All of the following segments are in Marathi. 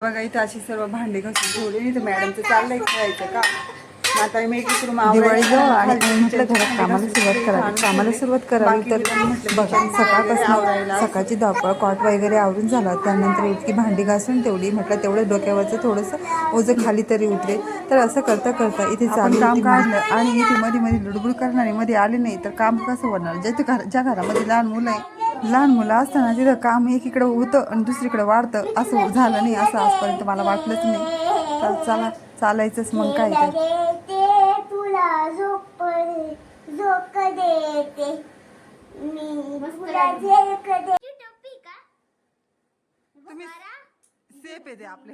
बघा इथं अशी सर्व भांडी घासून ठेवली नाही तर मॅडमचं चाललंय खेळायचं का. आता मी इकडून दिवाळी जवळ आणि म्हटलं घरात कामाला सुरुवात करावी तर बघा सकाळची धावपळ कॉट वगैरे आवरून झाला. त्यानंतर इतकी भांडी घासून ठेवली. म्हटलं तेवढं डोक्यावरचं थोडंसं ओझं खाली तरी उतरेल. तर असं करता करता इथे चालू काम काढलं आणि इथे मध्ये मध्ये लुडबुड करणारे मध्ये आले नाही तर काम कसं होणार. ज्या घरामध्ये लहान मुलं असताना तिथं काम एकीकडे होतं आणि दुसरीकडे वाढतं असं झालं नाही. असं आजपर्यंत मला वाटलंच नाही. तर चला चालायचंच मग काय तर. तुला झोप देते मी तुला झेलक दे. टोपी का तुम्ही सेफ आहे ते आपले.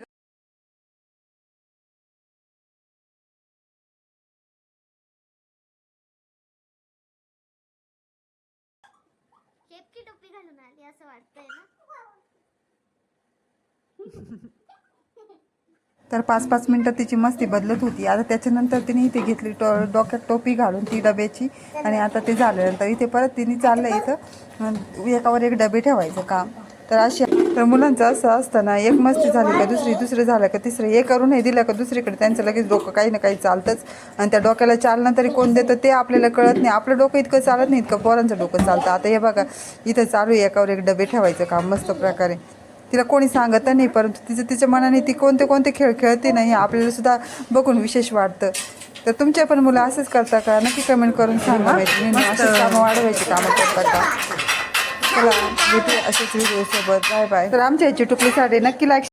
शेपची टोपी घालून आली असं वाटतंय ना. तर 5-5 मिनटं तिची मस्ती बदलत होती. आता त्याच्यानंतर तिने इथे घेतली डोक्यात टोपी घालून ती डब्याची आणि आता ते झाल्यानंतर इथे परत तिने चाललं इथं एकावर एक डबे ठेवायचं काम. तर अशी तर मुलांचं असं असतं ना, एक मस्ती झाली का दुसरं झालं का तिसरं, हे करून हे दिलं का दुसरीकडे त्यांचं लगेच डोकं काही ना काही चालतंच. आणि त्या डोक्याला चालना तरी कोण देतं ते आपल्याला कळत नाही. आपलं डोकं इतकं चालत नाही इतकं पोरांचं डोकं चालतं. आता हे बघा इथं चालू आहे एकावर एक डबे ठेवायचं काम मस्त प्रकारे. तिला कोणी सांगत नाही परंतु तिच्या मनाने ती कोणते खेळ खेळते नाही आपल्याला सुद्धा बघून विशेष वाटतं. तर तुमच्या पण मुलं असंच करता का नक्की कमेंट करून सांगा. मैत्रिणी असेच कामं वाढवायची कामं करता का. चला भेटू असेच व्हिडिओसोबत. Bye bye. तर आमच्या ह्याची टुकलीसाठी नक्की लाईक